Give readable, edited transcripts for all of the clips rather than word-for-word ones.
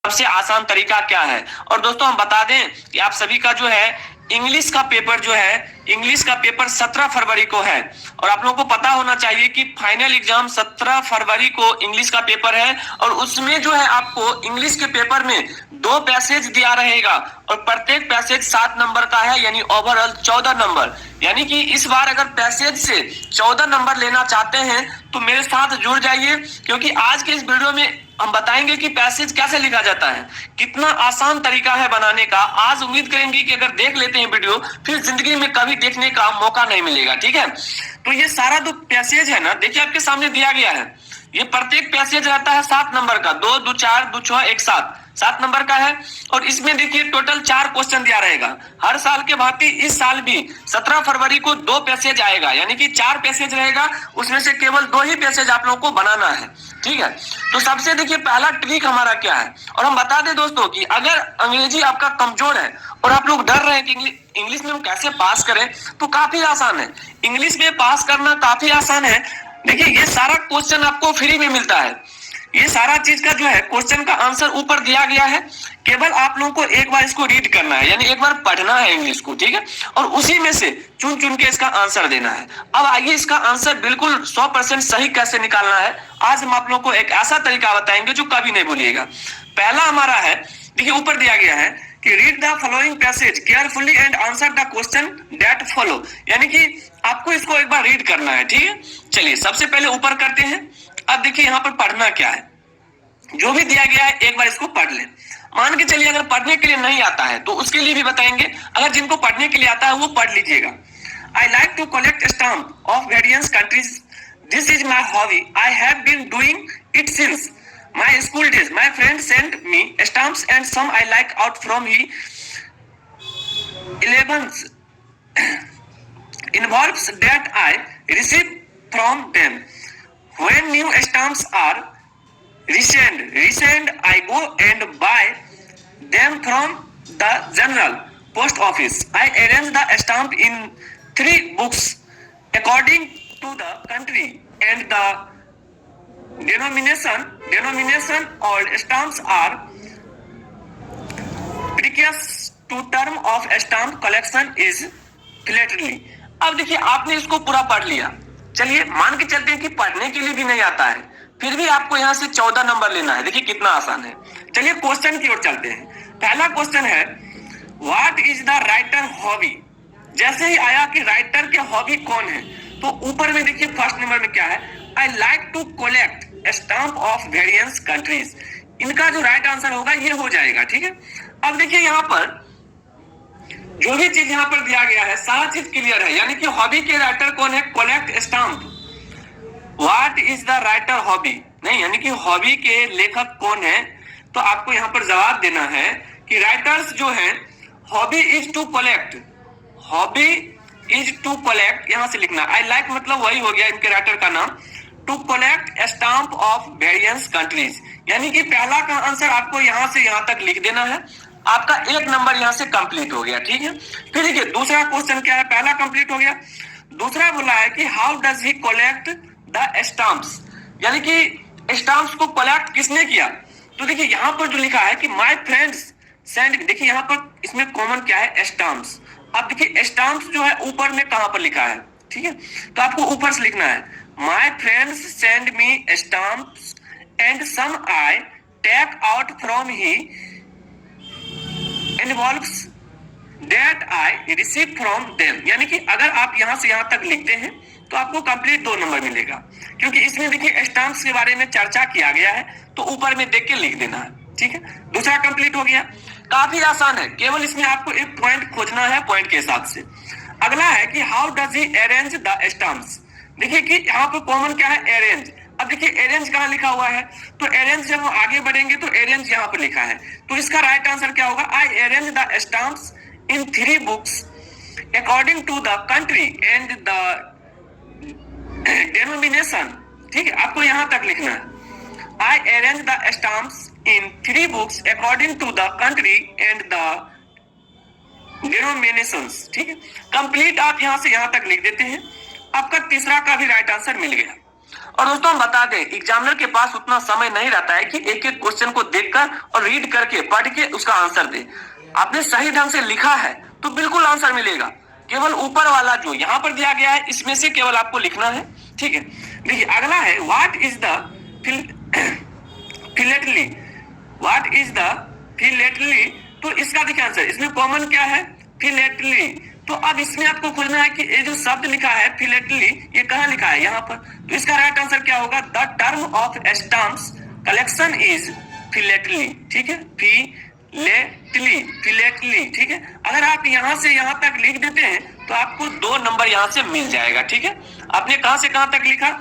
सबसे आसान तरीका क्या है। और दोस्तों हम बता दें कि आप सभी का जो है इंग्लिश का पेपर जो है, इंग्लिश का पेपर 17 फरवरी को है। और आप लोगों को पता होना चाहिए कि फाइनल एग्जाम 17 फरवरी को इंग्लिश का पेपर है। और उसमें जो है आपको इंग्लिश के पेपर में 2 पैसेज दिया रहेगा और प्रत्येक पैसेज 7 नंबर का है, यानी ओवरऑल 14 नंबर। यानी कि इस बार अगर पैसेज से 14 नंबर लेना चाहते हैं तो मेरे साथ जुड़ जाइए, क्योंकि आज के इस वीडियो में हम बताएंगे कि पैसेज कैसे लिखा जाता है, कितना आसान तरीका है बनाने का। आज उम्मीद करेंगे कि अगर देख लेते हैं वीडियो, फिर जिंदगी में कभी देखने का मौका नहीं मिलेगा। ठीक है, तो ये सारा जो पैसेज है ना, देखिए आपके सामने दिया गया है। ये प्रत्येक पैसेज रहता है 7 नंबर का, 2 2 4 2 6 1 7 नंबर का है। और इसमें देखिए टोटल 4 क्वेश्चन दिया रहेगा। हर साल के भांति इस साल भी 17 फरवरी को 2 पैसेज आएगा, यानी कि 4 पैसेज रहेगा। उसमें से केवल 2 ही पैसेज आप लोगों को बनाना है। ठीक है, तो सबसे देखिए पहला ट्रिक हमारा क्या है। और हम बता दें दोस्तों कि अगर अंग्रेजी आपका कमजोर है और आप लोग डर रहे हैं कि इंग्लिश में हम कैसे पास करें, तो काफी आसान है। इंग्लिश में पास करना काफी आसान है। देखिए ये सारा क्वेश्चन आपको फ्री में मिलता है। ये सारा चीज का जो है क्वेश्चन का आंसर ऊपर दिया गया है। केवल आप लोगों को एक बार इसको रीड करना है, यानी एक बार पढ़ना है इंग्लिश को। ठीक है, और उसी में से चुन चुन के इसका आंसर देना है। अब आइए इसका आंसर बिल्कुल 100% सही कैसे निकालना है, आज हम आप लोगों को एक ऐसा तरीका बताएंगे जो कभी नहीं भूलिएगा। पहला हमारा है, देखिए ऊपर दिया गया है कि read the following passage carefully and answer the question that follow, यानी कि आपको इसको एक बार रीड करना है। ठीक है, चलिए सबसे पहले ऊपर करते हैं। अब देखिए यहाँ पर पढ़ना क्या है, जो भी दिया गया है एक बार इसको पढ़ ले। मान के चलिए अगर पढ़ने के लिए नहीं आता है तो उसके लिए भी बताएंगे। अगर जिनको पढ़ने के लिए आता है वो पढ़ लीजिएगा। I like to collect stamp of various countries, this is my hobby, I have been doing it since my school days, my friend sent me stamps and some I like out from he 11th involves that I receive from them. When new stamps are recent I go and buy them from the general post office. I arrange the stamp in 3 books according to the country and the denomination. All stamps are precious to term of stamp collection is philately. अब देखिए आपने इसको पूरा पढ़ लिया। चलिए मान के चलते हैं कि पढ़ने के लिए भी नहीं आता है, फिर भी आपको यहाँ से 14 नंबर लेना है। देखिए कितना आसान है। चलिए क्वेश्चन की ओर चलते हैं। पहला क्वेश्चन है what is the writer hobby. जैसे ही आया कि राइटर के हॉबी कौन है, तो ऊपर में देखिए फर्स्ट नंबर में क्या है, I like to collect stamp of various countries. इनका जो राइट आंसर होगा ये हो जाएगा। ठीक है, अब देखिए यहाँ पर जो भी चीज यहाँ पर दिया गया है सारा चीज क्लियर है, यानी कि हॉबी के राइटर कौन है, collect stamp. What is the writer hobby नहीं, यानी कि हॉबी के लेखक कौन है। तो आपको यहाँ पर जवाब देना है कि राइटर्स जो है hobby is to collect, hobby is to collect, यहां से लिखना। आई लाइक मतलब वही हो गया इनके राइटर का नाम, to collect stamp of various countries, यानी कि पहला का आंसर आपको यहां से यहां तक लिख देना है। आपका 1 नंबर यहां से कंप्लीट हो गया। ठीक है, फिर देखिए दूसरा क्वेश्चन क्या है, पहला कंप्लीट हो गया। दूसरा बोला है कि how does he collect the stamps, यानी कि स्टाम्प्स को कलेक्ट किसने किया। तो देखिए यहां पर जो लिखा है कि माय फ्रेंड्स सेंड, देखिए यहां पर इसमें कॉमन क्या है, स्टाम्प्स। अब देखिए स्टाम्प्स जो है ऊपर में कहां पर लिखा है, ठीक है, तो आपको ऊपर से लिखना है my friends send me stamps and some I take out from he involves that I receive from them, यानी कि अगर आप यहां से यहां तक लिखते हैं तो आपको कंप्लीट 2 नंबर मिलेगा, क्योंकि इसमें देखिए स्टाम्प्स के बारे में चर्चा किया गया है, तो ऊपर में देख के लिख देना है। ठीक है, दूसरा कंप्लीट हो गया। काफी आसान है, केवल इसमें आपको एक पॉइंट खोजना है पॉइंट के हिसाब से। अगला है कि how does he arrange the stamps. देखिए कि यहाँ पर कॉमन क्या है, अरेंज। अब देखिए अरेंज कहाँ लिखा हुआ है, तो अरेंज जब हम आगे बढ़ेंगे तो अरेंज यहाँ पर लिखा है, तो इसका राइट आंसर क्या होगा, I arrange the stamps in 3 books according to the country and the denomination. ठीक है, आपको यहां तक लिखना है I arrange the stamps in 3 books according to the country and the denominations. ठीक है, कंप्लीट आप यहां से यहां तक लिख देते हैं। आपका तीसरा का भी राइट आंसर मिल गया। और दोस्तों हम बता दें, एग्जामिनर के पास उतना समय नहीं रहता है कि एक एक क्वेश्चन को देखकर और रीड करके पढ़ के उसका आंसर दे। आपने सही ढंग से लिखा है तो बिल्कुल आंसर मिलेगा। केवल ऊपर वाला जो यहाँ पर दिया गया है इसमें से केवल आपको लिखना है, ठीक है। देखिए अगला है what is the philately, what is the philately, तो इसका देखिए आंसर, इसमें कॉमन क्या है, फिलेटली। तो अब इसमें आपको खोजना है कि ये जो शब्द लिखा है फिलेटली, ये कहाँ लिखा है, यहाँ पर। तो इसका राइट आंसर क्या होगा, the term of stamps collection is philately, ठीक है, फिलेटली, फिलेटली, ठीक है। अगर आप यहाँ से यहाँ तक लिख देते हैं तो आपको 2 नंबर यहाँ से मिल जाएगा, ठीक है। आपने कहाँ से कहाँ तक लिखा,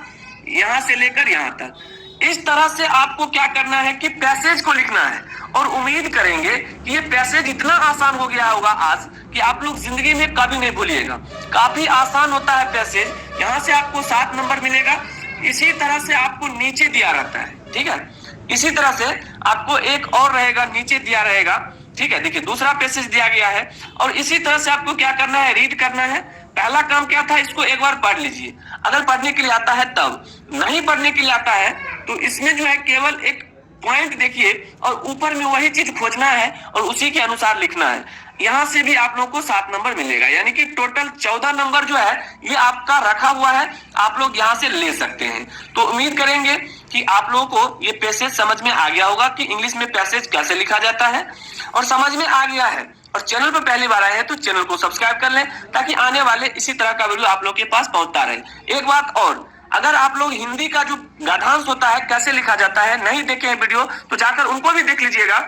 यहाँ से लेकर यहाँ तक। इस तरह से आपको क्या करना है कि पैसेज को लिखना है, और उम्मीद करेंगे कि ये पैसेज इतना आसान हो गया होगा आज कि आप लोग जिंदगी में कभी नहीं भूलिएगा। काफी आसान होता है पैसेज। यहाँ से आपको 7 नंबर मिलेगा। इसी तरह से आपको नीचे दिया रहता है, ठीक है। इसी तरह से आपको एक और रहेगा, नीचे दिया रहेगा, ठीक है। देखिए दूसरा पैसेज दिया गया है, और इसी तरह से आपको क्या करना है, रीड करना है। पहला काम क्या था, इसको एक बार पढ़ लीजिए, अगर पढ़ने के लिए आता है तब। नहीं पढ़ने के लिए आता है तो इसमें जो है केवल एक पॉइंट देखिए और ऊपर में वही चीज खोजना है और उसी के अनुसार लिखना है। यहाँ से भी आप लोगों को 7 नंबर मिलेगा, यानी कि टोटल 14 नंबर जो है ये आपका रखा हुआ है, आप लोग यहाँ से ले सकते हैं। तो उम्मीद करेंगे कि आप लोगों को ये पैसेज समझ में आ गया होगा कि इंग्लिश में पैसेज कैसे लिखा जाता है, और समझ में आ गया है। और चैनल पर पहली बार आए हैं तो चैनल को सब्सक्राइब कर लें, ताकि आने वाले इसी तरह का वीडियो आप लोग के पास पहुंचता रहे। एक बात और, अगर आप लोग हिंदी का जो गद्यांश होता है कैसे लिखा जाता है नहीं देखे हैं वीडियो, तो जाकर उनको भी देख लीजिएगा।